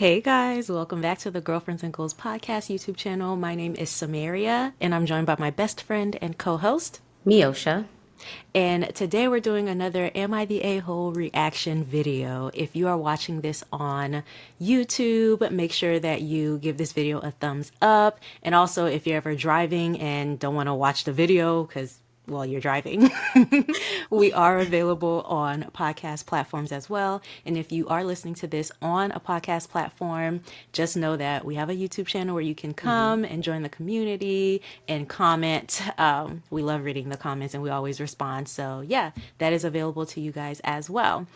Hey guys, welcome back to the Girlfriends and Goals podcast YouTube channel. My name is Samaria and I'm joined by my best friend and co-host. Miosha. And today we're doing another Am I the A-hole reaction video. If you are watching this on YouTube, make sure that you give this video a thumbs up. And also if you're ever driving and don't want to watch the video because while you're driving. We are available on podcast platforms as well. And if you are listening to this on a podcast platform, just know that we have a YouTube channel where you can come and join the community and comment. We love reading the comments and we always respond. So, yeah, that is available to you guys as well.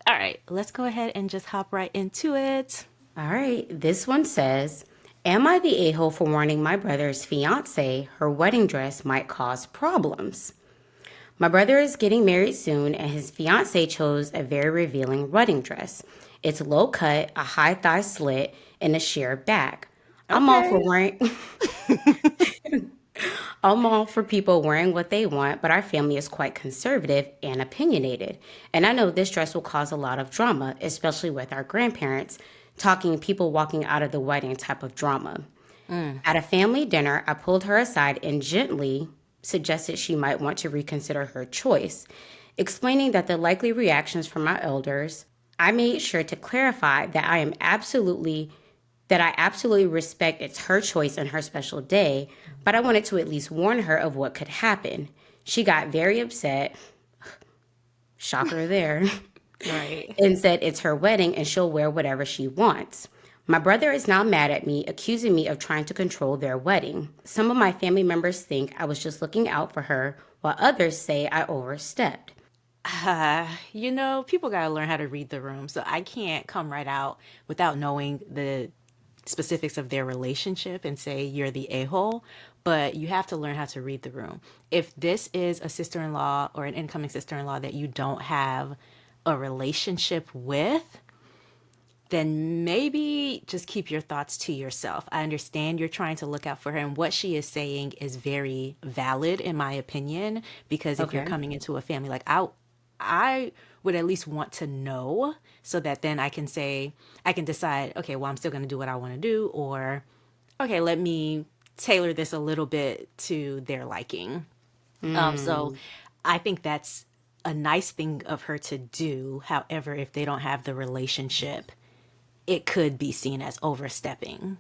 All right, let's go ahead and just hop right into it. All right, this one says, am I the a-hole for warning my brother's fiance her wedding dress might cause problems? My brother is getting married soon and his fiance chose a very revealing wedding dress. It's low cut, a high thigh slit, and a sheer back. I'm all for Okay. wearing I'm all for people wearing what they want, but our family is quite conservative and opinionated. And I know this dress will cause a lot of drama, especially with our grandparents, talking people walking out of the wedding type of drama. At a family dinner, I pulled her aside and gently suggested she might want to reconsider her choice, explaining that the likely reactions from my elders. I made sure to clarify that I absolutely respect it's her choice and her special day, but I wanted to at least warn her of what could happen. She got very upset, shocker there, Right. and said it's her wedding and she'll wear whatever she wants. My brother is now mad at me, accusing me of trying to control their wedding. Some of my family members think I was just looking out for her, while others say I overstepped. People got to learn how to read the room. So I can't come right out without knowing the specifics of their relationship and say you're the a-hole, but you have to learn how to read the room. If this is a sister-in-law or an incoming sister-in-law that you don't have a relationship with, then maybe just keep your thoughts to yourself. I understand you're trying to look out for her, and what she is saying is very valid, in my opinion, because if you're Okay. coming into a family, I would at least want to know so that then I can decide, okay, well, I'm still going to do what I want to do, or, okay, let me tailor this a little bit to their liking. So Mm. I think that's a nice thing of her to do. However, if they don't have the relationship, it could be seen as overstepping.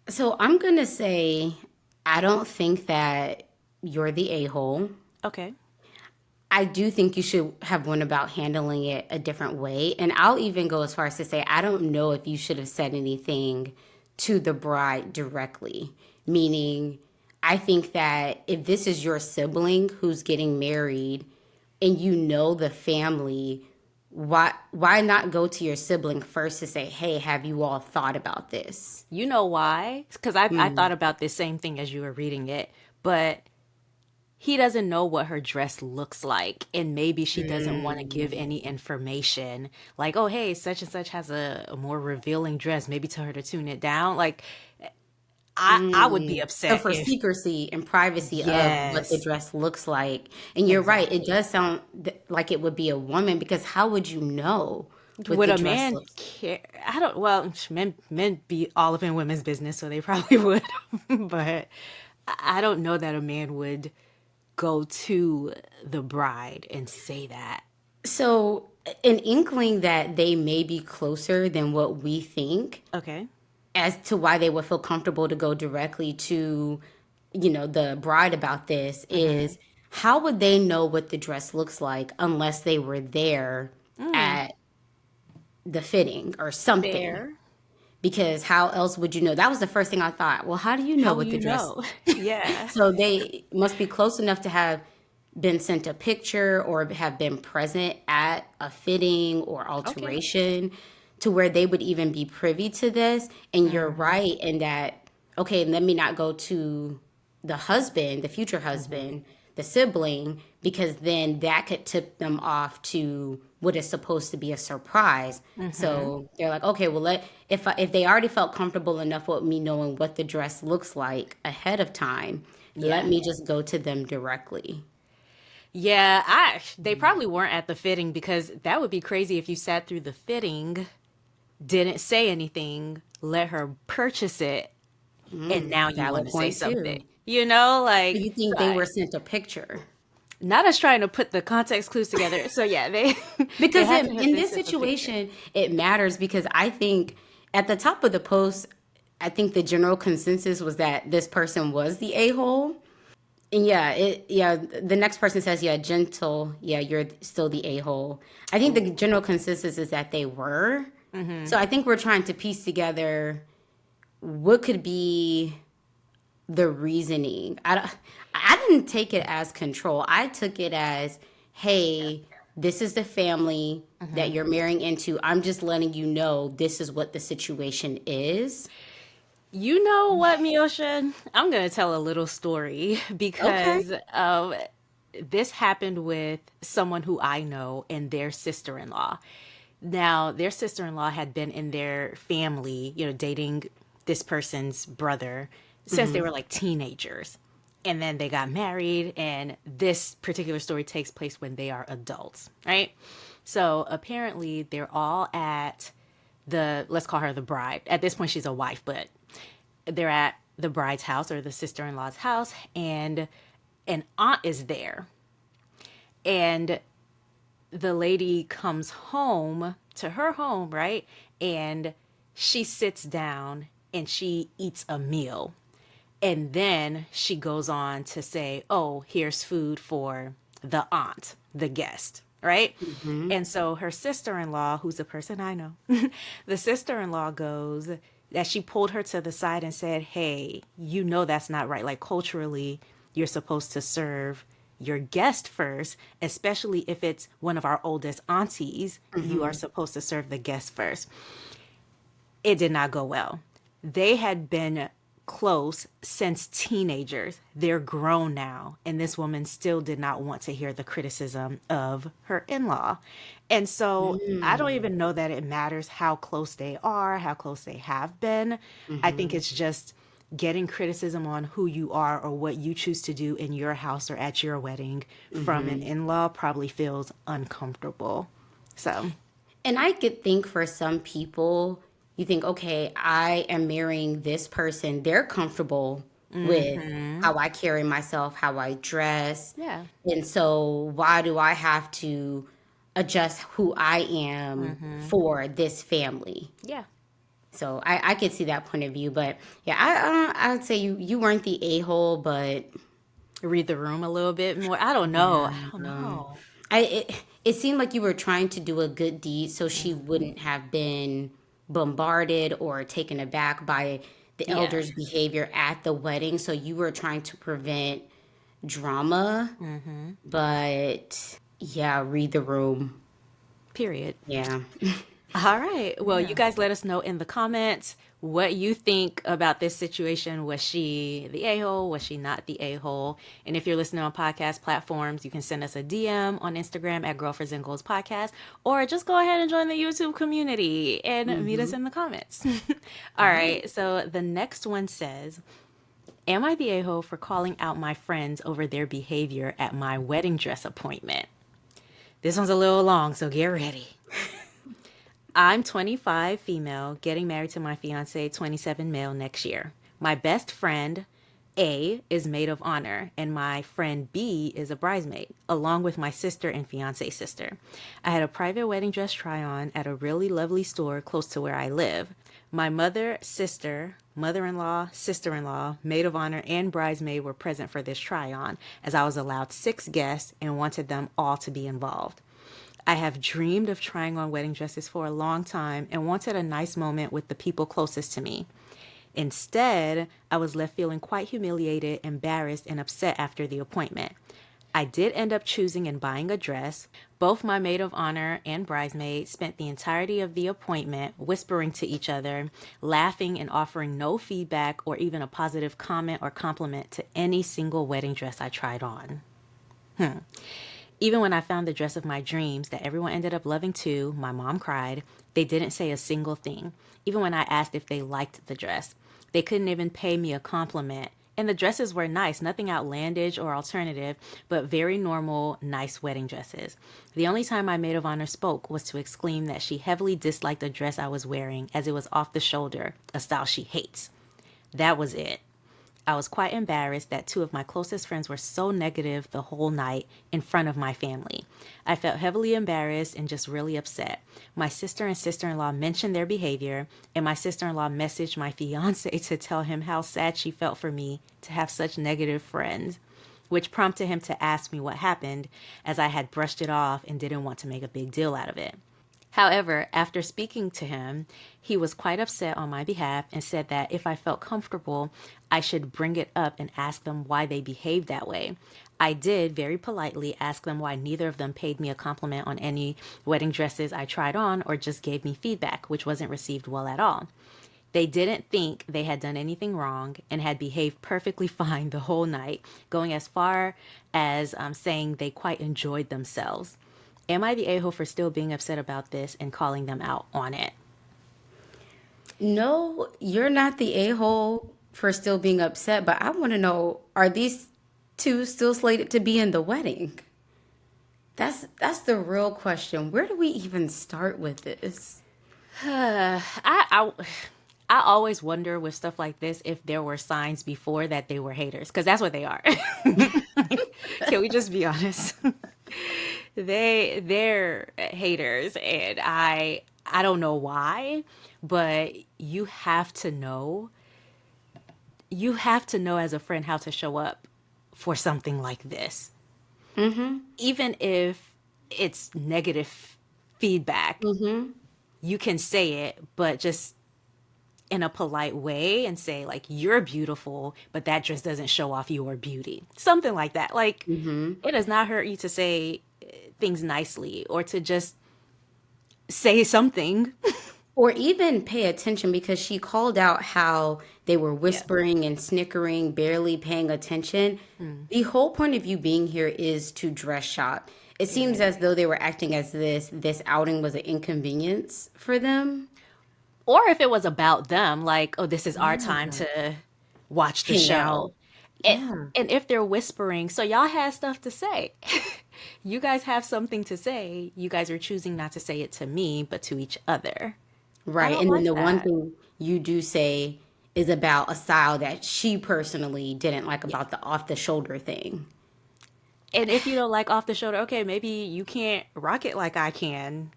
So I'm going to say I don't think that you're the a-hole. Okay. I do think you should have went about handling it a different way. And I'll even go as far as to say, I don't know if you should have said anything to the bride directly. Meaning, I think that if this is your sibling who's getting married and you know the family, why not go to your sibling first to say, hey, have you all thought about this? You know why? Because I thought about this same thing as you were reading it, but he doesn't know what her dress looks like. And maybe she doesn't want to give Mm. any information. Like, oh, hey, such and such has a more revealing dress. Maybe tell her to tune it down. Like, I would be So upset for if, secrecy and privacy of what the yes, dress looks like, and you're right, it exactly. does sound like it would be a woman because how would you know what Would the a dress man looks? care? I don't, well, men be all up in women's business, so they probably would. But I don't know that a man would go to the bride and say that. So an inkling that they may be closer than what we think Okay. as to why they would feel comfortable to go directly to, the bride about this is how would they know what the dress looks like unless they were there Mm, at the fitting or something? fair. Because how else would you know? That was the first thing I thought. Well, how do you know How will what the you dress? know? Yeah. So they must be close enough to have been sent a picture or have been present at a fitting or Okay. alteration to where they would even be privy to this. And you're Hmm. right in that, okay, let me not go to the husband, the future Hmm. husband, the sibling, because then that could tip them off to what is supposed to be a surprise. Hmm. So they're like, okay, well, if they already felt comfortable enough with me knowing what the dress looks like ahead of time, let Yeah. me just go to them directly. Yeah, they probably weren't at the fitting because that would be crazy if you sat through the fitting didn't say anything, let her purchase it, and now you Valid want to say point something. too. You know, So like, you think they were sent a picture? not us trying to put the context clues together. So yeah, they they Because had to have in been this sent a picture. situation, it matters because I think at the top of the post, I think the general consensus was that this person was the a hole. And yeah, the next person says, yeah, gentle, yeah, you're still the a hole. I think the Ooh. general consensus is that they were. Mm-hmm. So I think we're trying to piece together what could be the reasoning. I didn't take it as control. I took it as, hey, this is the family that Mm-hmm. you're marrying into. I'm just letting you know this is what the situation is. You know what, Miosha? I'm gonna tell a little story Okay. because this happened with someone who I know and their sister-in-law. Now, their sister-in-law had been in their family, dating this person's brother since they Mm-hmm. were like teenagers. And then they got married, and this particular story takes place when they are adults, right? So apparently, they're all at let's call her the bride. At this point, she's a wife, but they're at the bride's house or the sister-in-law's house, and an aunt is there. And the lady comes home to her home, right? And she sits down and she eats a meal. And then she goes on to say, oh, here's food for the aunt, the guest, right? Mm-hmm. And so her sister in law, who's a person I know, the sister in law goes, that she pulled her to the side and said, hey, that's not right. Like culturally, you're supposed to serve your guest first, especially if it's one of our oldest aunties, you are Mm-hmm. supposed to serve the guest first. It did not go well. They had been close since teenagers. They're grown now, and this woman still did not want to hear the criticism of her in law. And so I don't Mm-hmm. even know that it matters how close they are, how close they have been. I think it's just getting criticism on who you are or what you choose to do in your house or at your wedding from an Mm-hmm. in law probably feels uncomfortable. So, And I could think for some people, you think, okay, I am marrying this person. They're comfortable with hmm, how I carry myself, how I dress. yeah. And so why do I have to adjust who I am Hmm. for this family? Yeah. So I could see that point of view. But yeah, I would say you weren't the a hole, but Read the room a little bit more. I don't know. I don't um, know. it seemed like you were trying to do a good deed so she wouldn't have been bombarded or taken aback by the Yeah. elder's behavior at the wedding. So you were trying to prevent drama, Hmm. but yeah, read the room. Period. Yeah. All right. Well, you Yeah. guys let us know in the comments what you think about this situation. Was she the a hole? Was she not the a hole? And if you're listening on podcast platforms, you can send us a DM on Instagram at Girlfriends and Goals Podcast, or just go ahead and join the YouTube community and meet us Mm-hmm. in the comments. All All right. right. So the next one says, am I the a hole for calling out my friends over their behavior at my wedding dress appointment? This one's a little long, so get ready. I'm 25 female, getting married to my fiance 27 male next year. My best friend A is maid of honor, and my friend B is a bridesmaid, along with my sister and fiance sister. I had a private wedding dress try on at a really lovely store close to where I live. My mother, sister, mother in law, sister in law, maid of honor, and bridesmaid were present for this try on, as I was allowed 6 guests and wanted them all to be involved. I have dreamed of trying on wedding dresses for a long time and wanted a nice moment with the people closest to me. Instead, I was left feeling quite humiliated, embarrassed, and upset after the appointment. I did end up choosing and buying a dress. Both my maid of honor and bridesmaid spent the entirety of the appointment whispering to each other, laughing, and offering no feedback or even a positive comment or compliment to any single wedding dress I tried on. Even when I found the dress of my dreams that everyone ended up loving too, my mom cried. They didn't say a single thing. Even when I asked if they liked the dress, they couldn't even pay me a compliment. And the dresses were nice, nothing outlandish or alternative, but very normal, nice wedding dresses. The only time my maid of honor spoke was to exclaim that she heavily disliked the dress I was wearing as it was off the shoulder, a style she hates. That was it. I was quite embarrassed that two of my closest friends were so negative the whole night in front of my family. I felt heavily embarrassed and just really upset. My sister and sister-in-law mentioned their behavior, and my sister-in-law messaged my fiance to tell him how sad she felt for me to have such negative friends, which prompted him to ask me what happened, as I had brushed it off and didn't want to make a big deal out of it. However, after speaking to him, he was quite upset on my behalf and said that if I felt comfortable, I should bring it up and ask them why they behaved that way. I did very politely ask them why neither of them paid me a compliment on any wedding dresses I tried on or just gave me feedback, which wasn't received well at all. They didn't think they had done anything wrong and had behaved perfectly fine the whole night, going as far as saying they quite enjoyed themselves. Am I the a-hole for still being upset about this and calling them out on it? No, you're not the a-hole for still being upset, but I want to know, are these two still slated to be in the wedding? That's the real question. Where do we even start with this? I always wonder with stuff like this if there were signs before that they were haters, because that's what they are. Can we just be honest? They're haters, and I don't know why, but you have to know as a friend how to show up for something like this. Even if it's negative feedback, you can say it, but just in a polite way and say like you're beautiful, but that dress doesn't show off your beauty. Something like that. Like it does not hurt you to say things nicely or to just say something. Or even pay attention because she called out how they were Yeah. whispering and snickering, barely paying attention. The whole point of you being here is to dress shop. It seems Yeah. as though they were acting as this outing was an inconvenience for them. Or if it was about them, like, oh, this is our time Yeah. to watch the Hang show. out. Yeah. And if they're whispering, so y'all had stuff to say. You guys have something to say. You guys are choosing not to say it to me, but to each other. I Right. don't And then like the one that. thing you do say is about a style that she personally didn't like Yeah. about the off the shoulder thing. And if you don't like off the shoulder, okay, maybe you can't rock it like I can.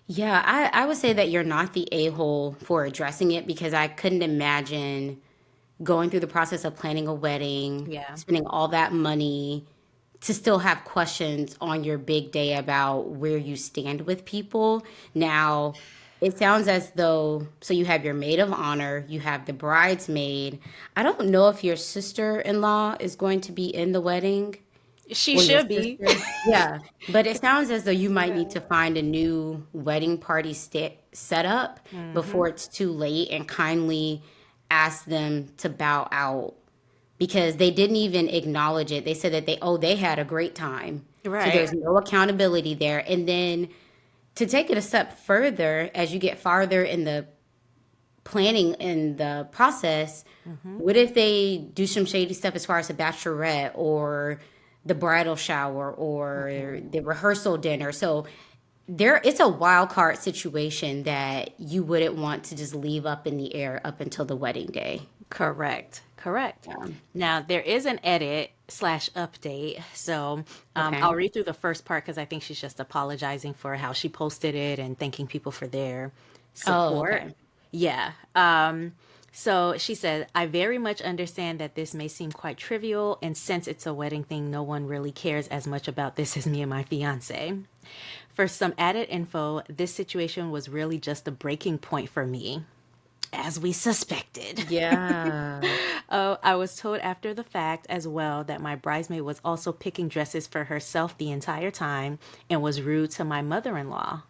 Yeah, I would say that you're not the a-hole for addressing it because I couldn't imagine going through the process of planning a wedding, Yeah. spending all that money to still have questions on your big day about where you stand with people. Now, it sounds as though, so you have your maid of honor, you have the bridesmaid. I don't know if your sister-in-law is going to be in the wedding She or your should be. sister. Yeah, but it sounds as though you might need Yeah. to find a new wedding party set up before it's too late and kindly ask them to bow out because they didn't even acknowledge it. They said that they had a great time. So Right. there's no accountability there. And then to take it a step further, as you get farther in the planning in the process, what if they do some shady stuff as far as the bachelorette or the bridal shower or the rehearsal dinner? So there it's a wild card situation that you wouldn't want to just leave up in the air up until the wedding day. Correct. Correct. Now, there is an edit slash update. So Okay. I'll read through the first part because I think she's just apologizing for how she posted it and thanking people for their Oh, support. okay. Yeah. So she said, I very much understand that this may seem quite trivial, and since it's a wedding thing, no one really cares as much about this as me and my fiance. For some added info, this situation was really just a breaking point for me, as we suspected. Yeah. Oh, I was told after the fact as well that my bridesmaid was also picking dresses for herself the entire time and was rude to my mother-in-law.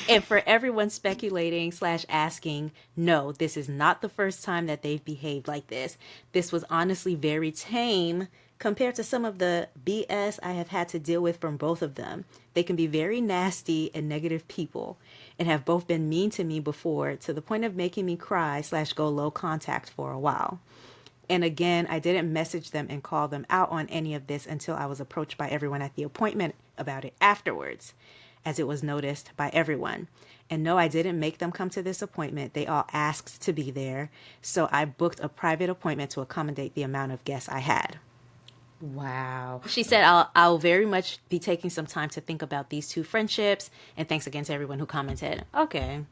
And for everyone speculating slash asking, no, this is not the first time that they've behaved like this. This was honestly very tame compared to some of the BS I have had to deal with from both of them. They can be very nasty and negative people. and have both been mean to me before to the point of making me cry / go low contact for a while. And again, I didn't message them and call them out on any of this until I was approached by everyone at the appointment about it afterwards, as it was noticed by everyone. And no, I didn't make them come to this appointment. They all asked to be there. So I booked a private appointment to accommodate the amount of guests I had. Wow. She said, I'll very much be taking some time to think about these two friendships. And thanks again to everyone who commented. Okay.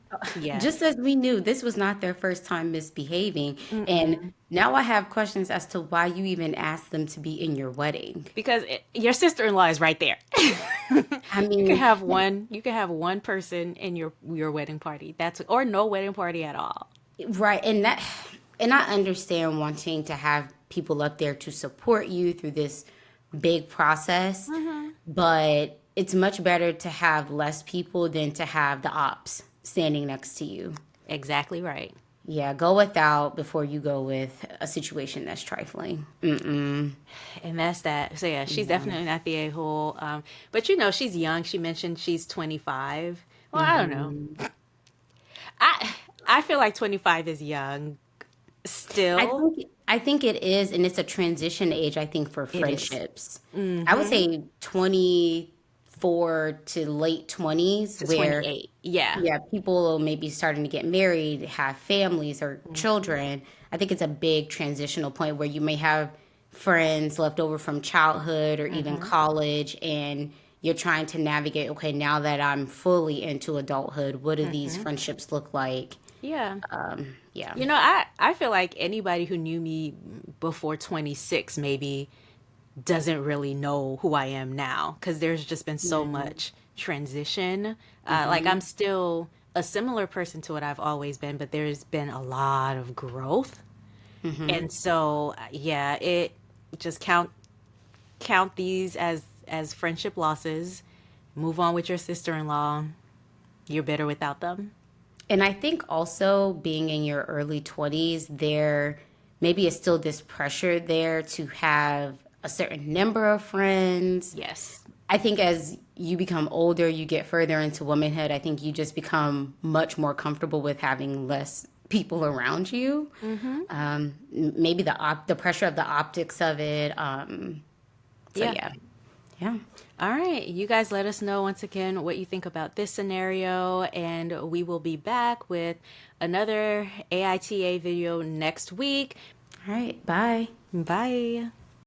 Just Yes. as we knew, this was not their first time misbehaving. And Mm-mm. now I have questions as to why you even asked them to be in your wedding. Because your sister-in-law is right there. I You can mean, have one person in your wedding party. That's or no wedding party at all. right. And I understand wanting to have people up there to support you through this big process, but it's much better to have less people than to have the ops standing next to you. Exactly right. Yeah, go without before you go with a situation that's trifling. And that's that. So yeah, she's Yeah. definitely not the a-hole. But she's young. She mentioned she's 25. Well, I don't know. hmm I feel like 25 is young I still. think I think it is, and it's a transition age. I think for It is. friendships, I would Mm-hmm. say 24 to late 20s, To where 28. Yeah. yeah, people may be starting to get married, have families or children. I think it's a big transitional point where you may have friends left over from childhood or even Mm-hmm. college, and you're trying to navigate, okay, now that I'm fully into adulthood, what do these Mm-hmm. friendships look like? Yeah. Yeah. I feel like anybody who knew me before 26 maybe doesn't really know who I am now because there's just been so much transition. Like hmm I'm still a similar person to what I've always been, but there's been a lot of growth. hmm And so, yeah, it just count these as friendship losses. Move on with your sister-in-law. You're better without them. And I think also being in your early 20s, there maybe is still this pressure there to have a certain number of friends. Yes. I think as you become older, you get further into womanhood, I think you just become much more comfortable with having less people around you. Mm-hmm. Maybe the pressure of the optics of it. So Yeah. yeah, yeah. All right. You guys let us know once again what you think about this scenario, and we will be back with another AITA video next week. All right, bye. Bye.